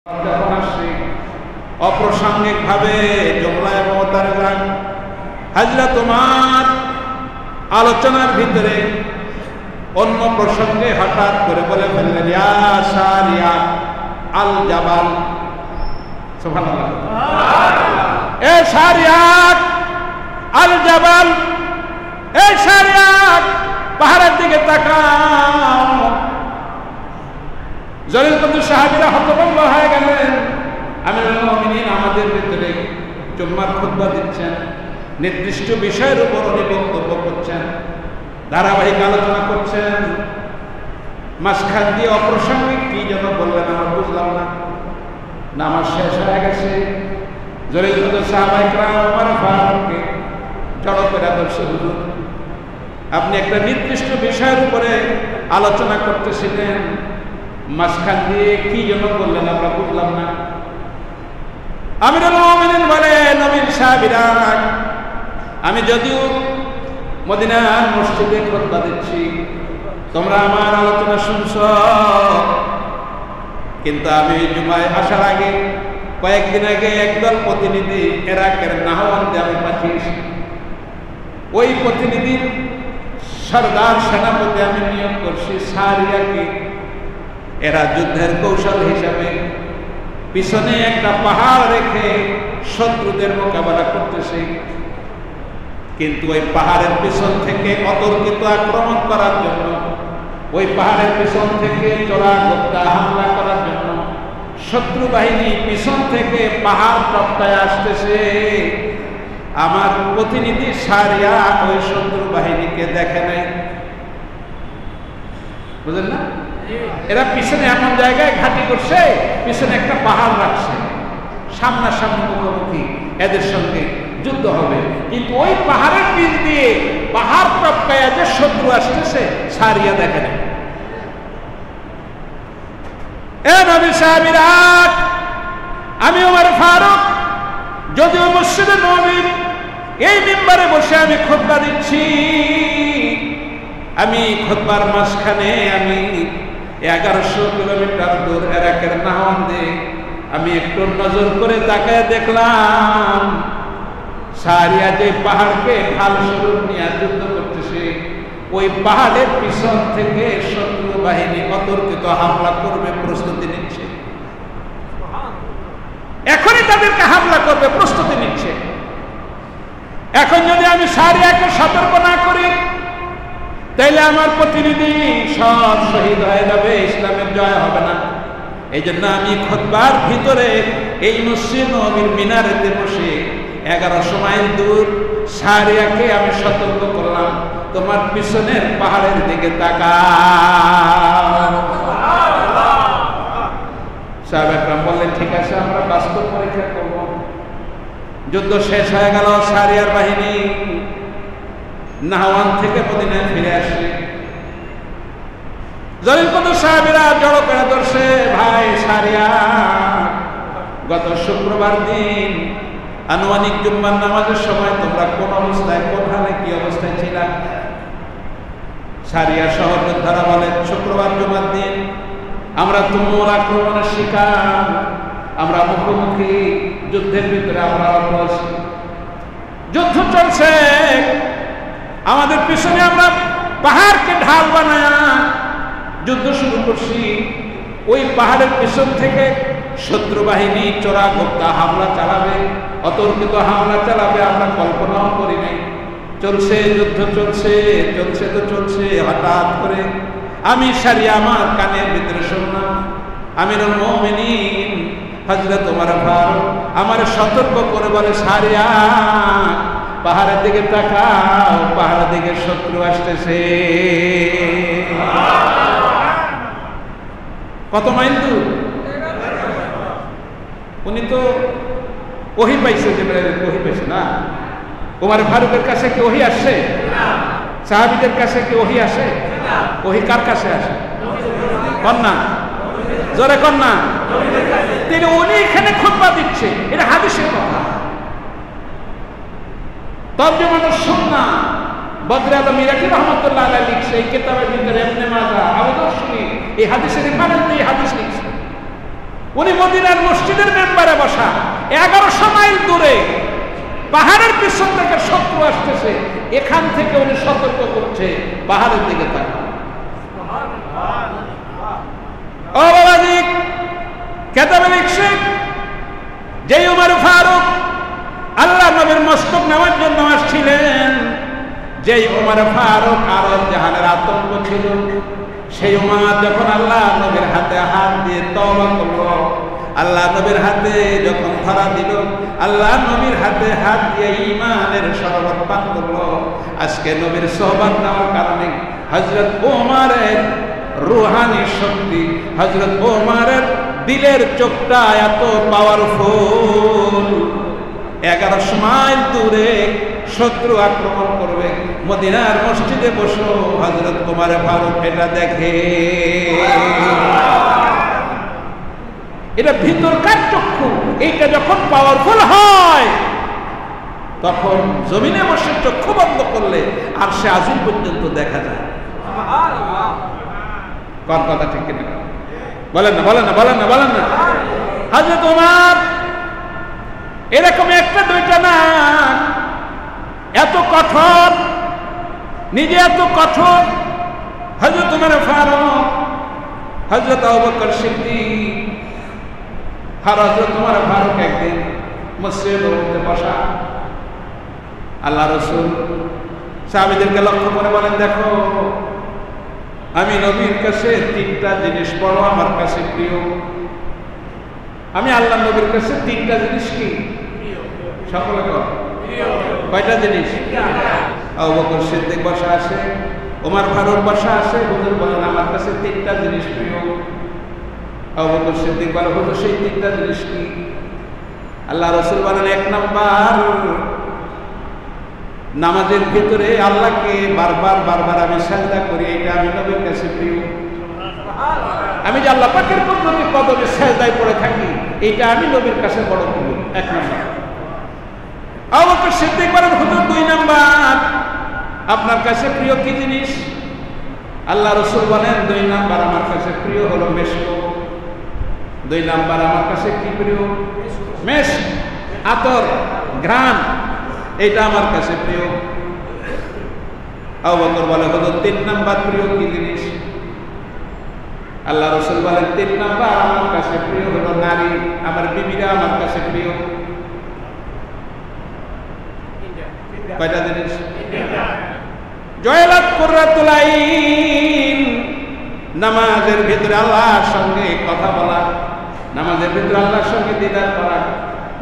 যখন আসছে অপ্রাসঙ্গিক ভাবে জমলা এবং তারজান হাজরা তোমার আলোচনার ভিতরে অন্য প্রসঙ্গে হঠাৎ করে বলে ফেললেন ইয়া সারিয়া আল জাবাল সুবহানাল্লাহ এ সারিয়াত আল জাবাল এ সারিয়াত পাহাড়ের দিকে তাকাও। জলিল কদর সাহাবীরা হতভম্ব হয়ে গেলেন। আমিরুল মুমিনিন আমাদের ভিতরে জুম্মার খুতবা দিচ্ছেন, নির্দিষ্ট বিষয়ের উপর উনি বক্তব্য করছেন, ধারাবাহিক আলোচনা করছেন, মাঝখান দিয়ে অপ্রাসঙ্গিক কি যেন বললেন আমরা বুঝলাম না। নামাজ শেষ হয়ে গেছে। জলিল কদর সাহাবায়ে কেরাম ওমর ফারুককে জড়ো করে ধরছে, হুজুর আপনি একটা নির্দিষ্ট বিষয়ের উপরে আলোচনা করতেছিলেন, মাঝখান দিয়ে কি যেন বললেন আমরা বুঝলাম না। আমিরুল মুমিনিন বলে নবীর সাহাবীরা আমি যদিও মদিনার মসজিদে খুতবা দিচ্ছি, তোমরা আমার আলোচনা শুনছ, কিন্তু আমি জুমায় আসার আগে কয়েকদিন আগে একদল প্রতিনিধি ইরাকের নাহওয়ান্দে আমি পাঠিয়েছি। ওই প্রতিনিধির সরদার সেনাপতি আমি নিয়োগ করছি সারিয়াকে। এরা যুদ্ধের কৌশল হিসাবে পিছনে একটা পাহাড় রেখে শত্রুদের মোকাবেলা করতেছে, কিন্তু ওই পাহাড়ের পিছন থেকে অতর্কিত আক্রমণ করার জন্য, ওই পাহাড়ের পিছন থেকে চোরা গোপ্তা হামলা করার জন্য শত্রু বাহিনী পিছন থেকে পাহাড় টপকায় আসতেছে। আমার প্রতিনিধি সারিয়া ওই শত্রু বাহিনীকে দেখে নাই, বুঝলেন না? এরা পিছনে এমন জায়গায় ঘাঁটি করছে, পিছনে একটা পাহাড় রাখছে, সামনাসামনি মুখোমুখি এদের সঙ্গে যুদ্ধ হবে, কিন্তু ওই পাহাড়ের পিছ দিয়ে পাহাড় টপকায় যে শত্রু আসতেছে সারিয়া দেখে নাই। এ নবী সাহাবীরা, আমি ওমর ফারুক যদিও মসজিদে নববীর এই মিম্বারে বসে আমি খুতবা দিচ্ছি, আমি খুতবার মাঝখানে আমি 1100 কিলোমিটার দূর ইরাকের নাহওয়ান্দে আমি একটু নজর করে তাকায় দেখলাম সারিয়া যে পাহাড়কে ঢাল স্বরূপ নিয়ে যুদ্ধ করতেছে, ওই পাহাড়ের পিছন থেকে শত্রু বাহিনী অতর্কিত হামলা করবে প্রস্তুতি নিচ্ছে। এখনই তাদেরকে হামলা করবে প্রস্তুতি নিচ্ছে। এখন যদি আমি সারিয়াকে সতর্ক না করি তাইলে আমার প্রতিনিধি সব শহীদ হয়ে যাবে, ইসলামের জয় হবে না। এই জন্য আমি খুতবার ভিতরে এই মসজিদ নববীর মিনারেতে বসে 1100 মাইল দূর সারিয়াকে আমি সতর্ক করলাম, তোমার পিছনের পাহাড়ের দিকে তাকাও। সাহাবা একরাম বললেন ঠিক আছে, আমরা বাস্তব পরীক্ষা করব। যুদ্ধ শেষ হয়ে গেল, সারিয়ার বাহিনী নাহওয়ান থেকে মদিনায় ফিরে আসে। জলিল কদর সাহাবীরা জড়ো করে ধরছে, ভাই সারিয়া গত শুক্রবার দিন আনুমানিক জুম্মার নামাজের সময় তোমরা কোন অবস্থায়, কোন হালে, কি অবস্থায় ছিলা? সারিয়া শহর যোদ্ধারা বলেন শুক্রবার জুমার দিন আমরা তুমুল আক্রমণের শিকার, আমরা মুখোমুখি যুদ্ধের ভিতরে আমরা আছি, যুদ্ধ চলছে, আমাদের পিছনে আমরা পাহাড়কে ঢাল বানায়া যুদ্ধ শুরু করছি। ওই পাহাড়ের পিছন থেকে শত্রু বাহিনী চোরা গোপ্তা হামলা চালাবে, অতর্কিত হামলা চালাবে, আমরা কল্পনাও করি নাই। চলছে যুদ্ধ, চলছে চলছে তো চলছে, হঠাৎ করে আমি সারিয়া আমার কানের ভিতরে শুনলাম আমিরুল মুমিনিন হযরত ওমর ফারুক আমার সতর্ক করে বলে সারিয়া পাহাড়ের দিকে তাকাও, পাহাড়ের দিকে শত্রু আসতেছে। কত মাইল দূর? উনি তো ওহী পাইছে, ওহী পাইছে না? ওমর ফারুকের কাছে কি ওহী আসছে? সাহাবীদের কাছে কি ওহী আসে? ওহী কার কাছে আসে? কন্যা জোরে কন্যা। তিনি উনি এখানে খুতবা দিচ্ছে, এটা হাদিসের কথা। তর্জমানুস সুন্নাহ বদর আলম ইরাকি রহমতুল্লাহ আলাইহি লিখছে এই কিতাবের ভিতরে ইবনে মাজাহ আবু দাউদ এই হাদিসের রিফারেন্স দিয়ে হাদিস লিখছে। উনি মদিনার মসজিদের মেম্বারে বসা, 1100 মাইল দূরে পাহাড়ের পিছন থেকে শত্রু আসতেছে, এখান থেকে উনি সতর্ক করছে পাহাড়ের দিকে তাকাও। ও বাবাজি, কেতাবে লিখছে যে উমর ফারুক আল্লাহ নবীর মস্তক নেওয়ার জন্য আসছিলেন, যেই উমর ফারুক আরব জাহানের আতঙ্ক ছিল, সেই উমর যখন আল্লাহ নবীর হাতে হাত দিয়ে তওবা করলো, আল্লাহ নবীর হাতে যখন ধরা দিল, আল্লাহ নবীর হাতে হাত দিয়ে ঈমানের শরবত পান করলো, আজকে নবীর সোহবত নেওয়ার কারণে হযরত ওমরের রূহানি শক্তি, হযরত ওমরের দিলের চোখটা এত পাওয়ারফুল, 1100 মাইল দূরে শত্রু আক্রমণ করবে, মদিনার মসজিদে বসো হযরত ওমর ফারুক এটা দেখে। এটা ভিতরকার চক্ষু, এইটা যখন পাওয়ারফুল হয় তখন জমিনে বসে চক্ষু বন্ধ করলে আর সে আজিম পর্যন্ত দেখা যায়। কোন কথা ঠিক কিনা বলেন না, বলেন না, বলেন না, বলেন না। হযরত ওমর এরকম একটা দুইটা না, এত কঠোর, নিজে এত কঠোর। হযরত ওমর ফারুক, হযরত আবু বকর সিদ্দিক আর হযরত ওমর ফারুক একদিন মসজিদের মধ্যে বসা, আল্লাহ রাসূল সাহাবীদেরকে লক্ষ্য করে বলেন, দেখো আমি নবীর কাছে 3টা জিনিস বড় আমার কাছে প্রিয়। আমি আল্লাহ নবীর কাছে 3টা জিনিস কি সকলে কয়টা জিনিস? আবু বকর সিদ্দিক বসা আছে, ওমর ফারুক বসা আছে, হুজুর বলেন আমার কাছে 3টা জিনিস প্রিয়। আবু বকর সিদ্দিক বলে, হুজুর সেই 3টা জিনিস কি? আল্লাহ রাসূল বলেন, 1 নাম্বার নামাজের ভিতরে আল্লাহকে বারবার বারবার আমি সিজদা করি, এটা আমি নবীর কাছে প্রিয়। আমি যে আল্লাহ পাকের কুদরতি কদমে সিজদায় পড়ে থাকি, এটা আমি নবীর কাছে বড় প্রিয়। 1 নাম্বার। আবু বকর সিদ্দিক বলেন, হুজুর 2 নাম্বার আপনার কাছে প্রিয় কি জিনিস? আল্লাহ রাসূল বলেন, 2 নাম্বার আমার কাছে প্রিয় হলো মেশক। 2 নাম্বার আমার কাছে কি প্রিয়? মেশক, আতর, ঘ্রাণ, এটা আমার কাছে প্রিয়। আবু বকর বলে, হুজুর 3 নাম্বার প্রিয় কি জিনিস? আল্লাহ রাসূল বলেন, 3 নাম্বার আমার কাছে প্রিয় হলো নারী, আমার বিবিরা আমার কাছে প্রিয়। কয়টা জিনিস? জয়লাত কুররাতুল আইন, নামাজের ভিতরে আল্লাহর সঙ্গে কথা বলা, নামাজের ভিতরে আল্লাহর সঙ্গে দিদার করা,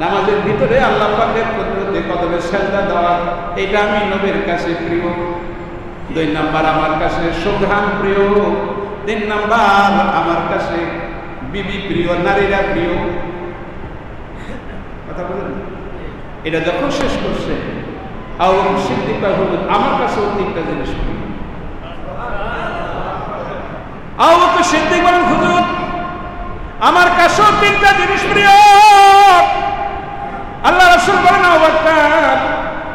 নামাজের ভিতরে আল্লাহ পাকের কুদরতি কদমে সিজদা দেওয়া, এটা আমি নবীর কাছে প্রিয়। 2 নাম্বার আমার কাছে সুঘ্রাণ প্রিয়। 3 নাম্বার আমার কাছে বিবি প্রিয়, নারীরা প্রিয়। কথা বলেন। এটা যখন শেষ করছে আবু বকর সিদ্দিক বলেন, আমার কাছেও 3টা জিনিস প্রিয়। আবু বকর সিদ্দিক বলেন, হুজুর আমার কাছেও 3টা জিনিস প্রিয়। আল্লাহ রাসূল বলেন, আবু বকর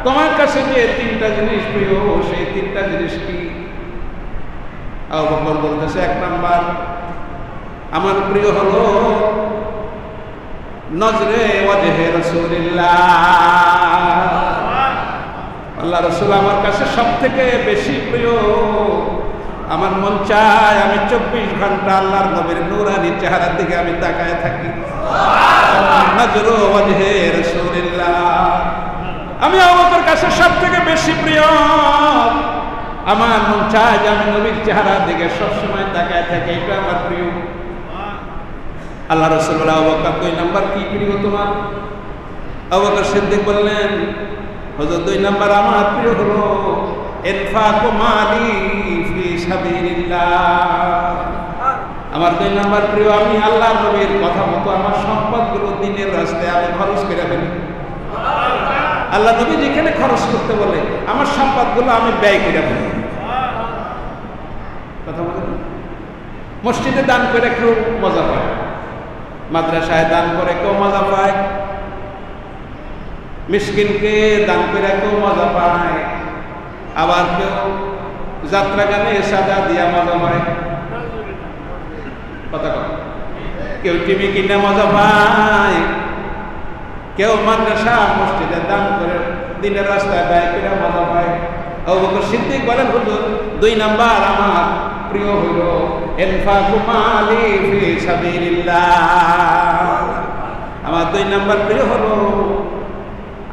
তোমার কাছে যে 3টা জিনিস প্রিয়, সেই 3টা জিনিস কি? আবু বকর বলতেছে, 1 নাম্বার আমার প্রিয় হলো নজরে ওয়াজহে রাসূলুল্লাহ। আল্লাহ রাসূল আমার কাছে সবথেকে বেশি প্রিয়। আমার মন চায় আমি 24 ঘন্টা আল্লাহর নবীর নূরানি চেহারার দিকে আমি তাকায় থাকি। নজরে ওয়াজহে রাসূলুল্লাহ আমি আবু বকর কাছে সবথেকে বেশি প্রিয়। আমার মন চায় যে আমি নবীর চেহারার দিকে সবসময় তাকায় থাকি, এটা আমার প্রিয়। আল্লাহ রাসূল বলেন, আবু বকর 2 নাম্বার কি প্রিয় তোমার? আবু বকর সিদ্দিক বললেন, হুজুর 2 নাম্বার আমার প্রিয় হলো ইনফাকু মালি ফি সাবিলিল্লাহ। আমার 2 নাম্বার প্রিয়, আমি আল্লাহর নবীর কথা মতো আমার সম্পদগুলো দ্বীনের রাস্তায় আমি খরচ করে ফেলি। আল্লাহ নবী যেখানে খরচ করতে বলে আমার সম্পদগুলো আমি ব্যয় করে ফেলি। কথা বলেন। মসজিদে দান করে কেউ মজা পায়, মাদ্রাসায় দান করে কেউ মজা পায়, মিসকিনকে দান করে কেউ মজা পায়, আবার কেউ যাত্রা গানে সাজা দিয়া মজা পায়। কথা কথা কেউ টিভি কিনে মজা পায়, কেউ মাদ্রাসা মসজিদে দান করে দিনের রাস্তায় ব্যয় করে মজা পায়। আবু বকর সিদ্দিক বলেন, হুজুর 2 নাম্বার আমার প্রিয় হলো ইনফাকু মালি ফি সাবিলিল্লাহ। আমার 2 নাম্বার প্রিয় হলো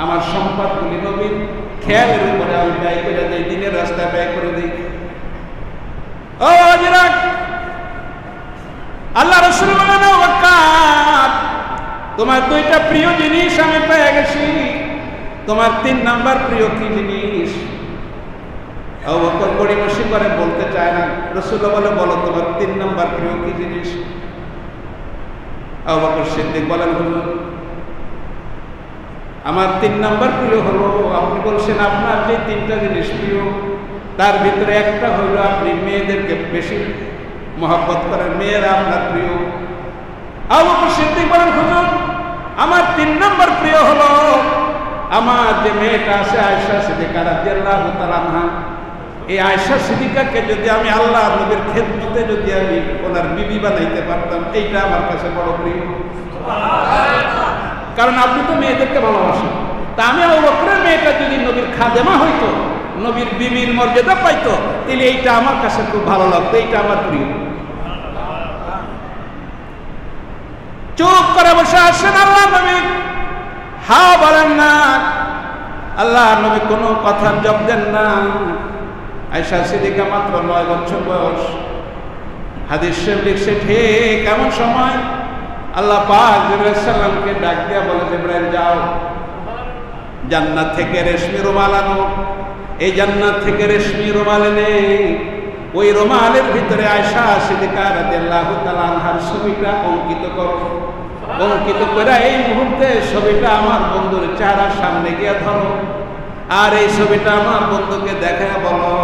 আমার সম্পদগুলি নবীর খেয়ালের উপরে আমি ব্যয় করে দিই, দিনের রাস্তায় ব্যয় করে দিই। ও হাজিরাত, আল্লাহ রাসূল বলেন, ওয়াকাত তোমার 2টা প্রিয় জিনিস আমি পেয়ে গেছি, তোমার 3 নাম্বার প্রিয় কি জিনিস? আবু বকর গড়িমসি করে বলতে চায় না। রাসূল বলে, বলো তোমার 3 নাম্বার প্রিয় কি জিনিস? আবু বকর সিদ্দিক বলেন, হুজুর আমার 3 নাম্বার প্রিয় হলো, আপনি বলছেন আপনার যে 3টা জিনিস প্রিয় তার ভিতরে একটা হলো আপনি মেয়েদেরকে বেশি মহব্বত করেন, মেয়েরা আপনার প্রিয়। আবু বকর সিদ্দিক বলেন, হুজুর আমার 3 নাম্বার প্রিয় হলো আমার যে মেয়েটা আছে আয়েশা সিদ্দিকা রাদিয়াল্লাহু তাআলা আনহা, এই আয়েশা সিদ্দিকাকে যদি আমি আল্লাহ নবীর খেদমতে যদি আমি ওনার বিবি বানাইতে পারতাম, এইটা আমার কাছে বড় প্রিয়। কারণ আপনি তো মেয়েদেরকে ভালোবাসেন, তা আমি আবু বকরের মেয়েটা যদি নবীর খাদেমা হইতো, নবীর বিবির মর্যাদা পাইতো, তাহলে এইটা আমার কাছে খুব ভালো লাগতো, এইটা আমার প্রিয়। চুপ করে বসে আসেন আল্লাহ নবী, হা বলেন না, আল্লাহ নবী কোনো কথার জবাব দেন না। আয়েশা সিদ্দিকা মাত্র 9 বছর বয়স। হাদিস শরীফ লিখছে, ঠিক এমন সময় আল্লাহ পাক জিবরাইল সাল্লামকে ডাক দিয়া বলে, জিবরাইল যাও জান্নাত থেকে রেশমি রুমাল আনো, এই জান্নাত থেকে রেশমি রুমাল এনে ওই রুমালের ভিতরে আয়েশা সিদ্দিকা রাদিয়াল্লাহু তাআলা আনহার ছবিটা অঙ্কিত করো। অঙ্কিত করে এই মুহূর্তে ছবিটা আমার বন্ধুর চেহারার সামনে গিয়ে ধরো, আর এই ছবিটা আমার বন্ধুকে দেখায় বলো,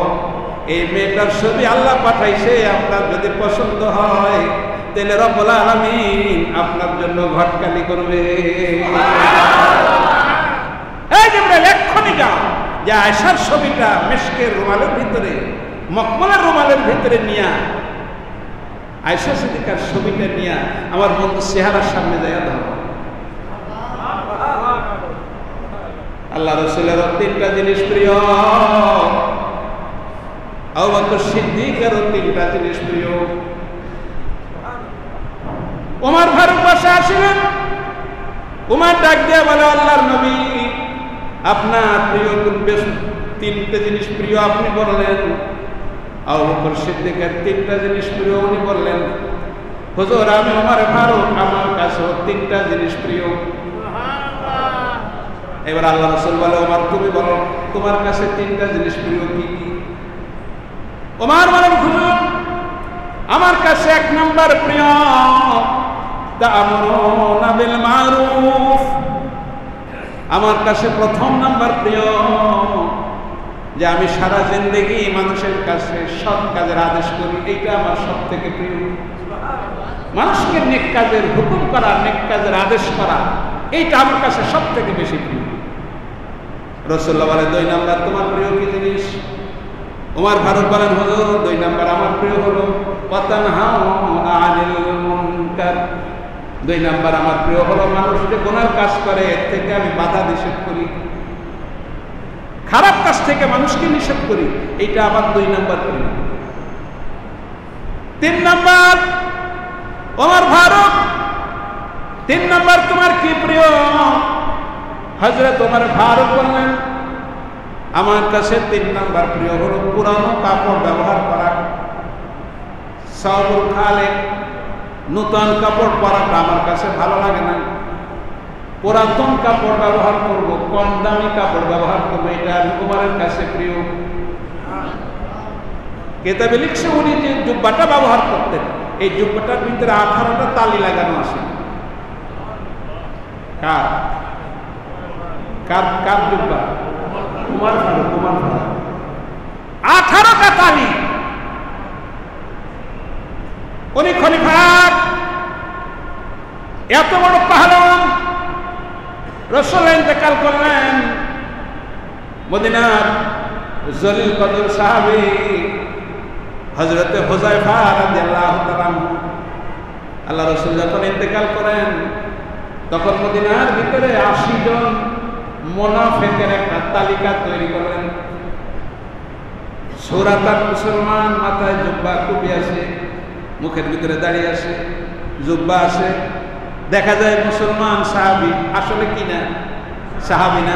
এই মেয়েটার ছবি আল্লাহ পাঠাইছে, আপনার যদি পছন্দ হয় তাহলে রব্বুল আলামিন আপনার জন্য ঘটকালি করবে। এই জিবরাইল এক্ষুনি যাও, যে আয়েশার ছবিটা মিশকের রুমালের ভিতরে, মকমলের রুমালের ভিতরে নিয়া আয়েশা সিদ্দিকার ছবিটা নিয়া আমার বন্ধু চেহারার সামনে যায় ধরো। আল্লাহ রাসূলের 3টা জিনিস প্রিয়, আবু বকর সিদ্দিকের 3টা জিনিস প্রিয়। ওমর ফারুক বসে আসলেন, ওমর ডাক দিয়ে বলে, আল্লাহর নবী আপনার প্রিয় বেশ 3টে জিনিস প্রিয় আপনি বললেন, আবু বকর সিদ্দিকের 3টা জিনিস প্রিয় উনি বললেন, হুজুর আমি ওমর ফারুক আমার কাছে 3টা জিনিস প্রিয়। এবার আল্লাহ রাসূল বলে, ওমর তুমি বলো তোমার কাছে 3টা জিনিস প্রিয় কি কি? ওমর বলেন, হুজুর আমার কাছে 1 নাম্বার প্রিয় তা'মুরুনা বিল মারুফ, আমার কাছে 1ম নাম্বার প্রিয় যে আমি সারা জিন্দেগি মানুষের কাছে সৎ কাজের আদেশ করি, এইটা আমার সবথেকে প্রিয়। মানুষকে নেক কাজের হুকুম করা, নেক কাজের আদেশ করা, এইটা আমার কাছে সবথেকে বেশি প্রিয়। রাসূলুল্লাহ বলে, 2 নাম্বার তোমার প্রিয় কি জিনিস? ওমর ফারুক বলেন, হুজুর 2 নাম্বার আমার প্রিয় হলো ওয়াতানহাউনা আনিল মুনকার, 2 নাম্বার আমার প্রিয় হলো মানুষ যে গুনার কাজ করে এর থেকে আমি বাধা নিষেধ করি, খারাপ কাজ থেকে মানুষকে নিষেধ করি, এইটা আমার 2 নাম্বার প্রিয়। 3 নাম্বার ওমর ফারুক, 3 নাম্বার তোমার কি প্রিয়? হযরত ওমর ফারুক বললেন, আমার কাছে 3 নাম্বার প্রিয় হলো পুরানো কাপড় ব্যবহার করা, সাউবুল খালে, নতুন কাপড় পরাটা আমার কাছে ভালো লাগে না, পুরাতন কাপড় ব্যবহার করব, কম দামি কাপড় ব্যবহার করবো, এটা ওমরের কাছে প্রিয়। কিতাবে লিখছে উনি যে জুব্বাটা ব্যবহার করতেন, এই জুব্বাটার ভিতরে 18টা তালি লাগানো আছে। কার কার কার জুব্বা? ওমর ফারুক। 18টা তালি। উনি খলিফা, এত বড় পাহলওয়ান, রাসূল ইন্তেকাল করলেন, মদিনার জলিল কদর সাহাবী হযরত হুযায়ফা রাদিয়াল্লাহু তাআলা আল্লাহ রাসূল যখন ইন্তেকাল করেন তখন মদিনার ভিতরে 80 জন মুনাফিকের একটা তালিকা তৈরি করলেন। সূরাতান মুসলমান, মাথায় জুব্বা টুপি আছে, মুখের ভিতরে দাঁড়িয়ে আছে, জুব্বা আছে, দেখা যায় মুসলমান সাহাবী, আসলে কি না সাহাবী না।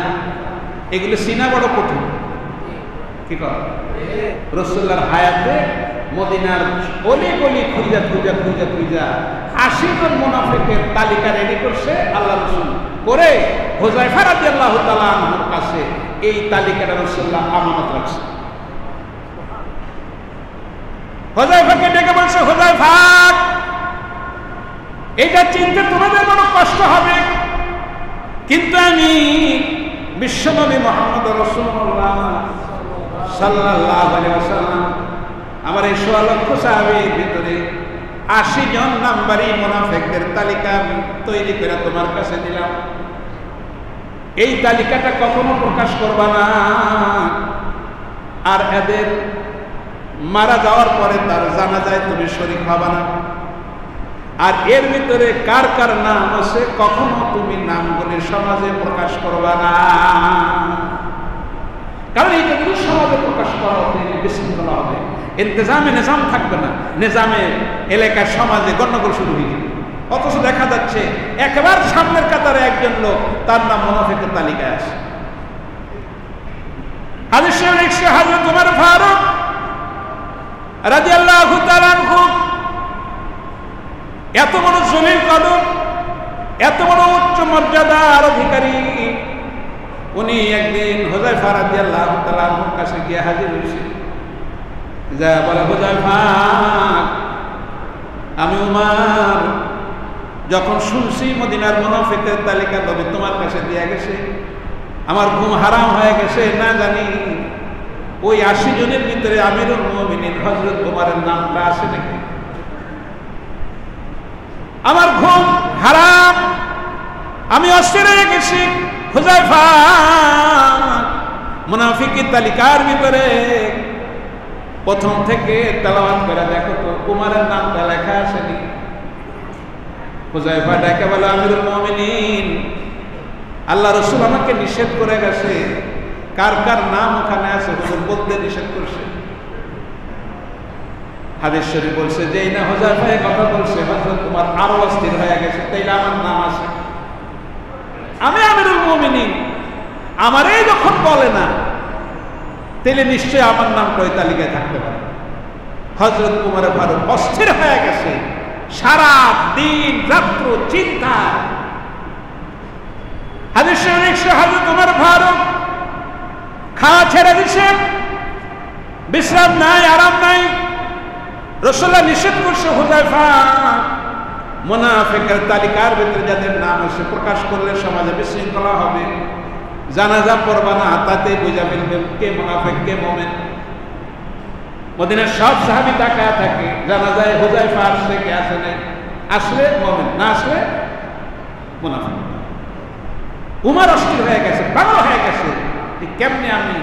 এগুলো চিনা বড় কঠিন। কি কর রাসূলুল্লাহর হায়াতে মদিনার অলি গলি খুঁজা 80 জন মুনাফিকের তালিকা রেডি করছে আল্লাহ রাসূল, করে হুযায়ফা রাদিয়াল্লাহু তাআলা আনহুর কাছে এই তালিকাটা রাসূলুল্লাহ আমানত রাখছে। হুযায়ফাকে ডেকে বলছে, হুযায়ফা, এটা চিনতে তোমাদের বড় কষ্ট হবে, কিন্তু আমি বিশ্বনবী মুহাম্মদ রাসূলুল্লাহ সাল্লাল্লাহু আলাইহি ওয়াসাল্লাম আমার এই 16 লক্ষ সাহাবীর ভিতরে 80 জন নাম্বারি মুনাফিকদের তালিকা আমি তৈরি করে তোমার কাছে দিলাম। এই তালিকাটা কখনো প্রকাশ করবা না, আর এদের মারা যাওয়ার পরে তার জানাজায় তুমি শরীক হবা না। আর এর ভিতরে কার কার নাম আছে কখনো তুমি নামগুলি সমাজে প্রকাশ করবা না, কারণ এইটা যদি সমাজে প্রকাশ করা হতে বিশৃঙ্খলা হবে, ইন্তজামে নিজাম থাকবে না, নিজামে এলাকার সমাজে গন্ডগোল শুরু হয়ে যাবে। অথচ দেখা যাচ্ছে একবার সামনের কাতারে একজন লোক, তার নাম মুনাফিকের তালিকায় আছে। হাদিস শরীফে হযরত ওমর ফারুক রাদিয়াল্লাহু তাআলা আনহু এত বড় জলিল কদর, এত বড় উচ্চ মর্যাদার অধিকারী, উনি একদিন হুযায়ফা রাদিয়াল্লাহু তাআলা আনহুর কাছে গিয়ে হাজির হয়েছে। যা বলে, হুযায়ফা, আমি উমর যখন শুনছি মদিনার মুনাফিকের তালিকা নবী তোমার কাছে দিয়ে গেছে, আমার ঘুম হারাম হয়ে গেছে, না জানি ওই 80 জনের ভিতরে আমিরুল মুমিনিন হযরত ওমরের নামটা আছে নাকি। আমার ঘুম হারাম, আমি অস্থির হয়ে গেছি। হুযায়ফা, মুনাফিকের তালিকার ভিতরে প্রথম থেকে তেলাওয়াত করে দেখো তো ওমরের নামটা লেখা আসেনি। হুযায়ফা ডাকে বলে, আমিরুল মুমিনিন, আল্লাহ রাসূল আমাকে নিষেধ করে গেছে, কার কার নাম ওখানে আছে হুজুর বলতে নিষেধ করছে। হাদিস শরীফ বলছে যে না হুযায়ফা এই কথা বলছে, হযরত তোমার আরো অস্থির হয়ে গেছে, তাইলে আমার নাম আছে, আমি আমিরুল মুমিনিন, আমারই যখন বলে না, তাইলে নিশ্চয়ই আমার নামটা ওই তালিকায় থাকতে পারে। হযরত ওমর ফারুক অস্থির হয়ে গেছে, সারা দিন রাত্র চিন্তা। হাদিস শরীফে হযরত ওমর ফারুক খাওয়া ছেড়ে দিছে, বিশ্রাম নাই, আরাম নাই। রাসূলুল্লাহ নিষেধ করছে, হুযায়ফা, মুনাফিকের তালিকার ভিতরে যাদের নাম আছে প্রকাশ করলে সমাজে বিশৃঙ্খলা হবে, জানাজা পড়বা না, তাতে বুঝা ফেলবে কে মুনাফিক কে মুমিন। মদিনার সব সাহাবী তাকায় থাকে জানাজায় হুযায়ফা আসছে কে আসে নাই, আসলে মুমিন, না আসলে মুনাফিক। উমর অস্থির হয়ে গেছে, পাগল হয়ে গেছে, কেমনে আমি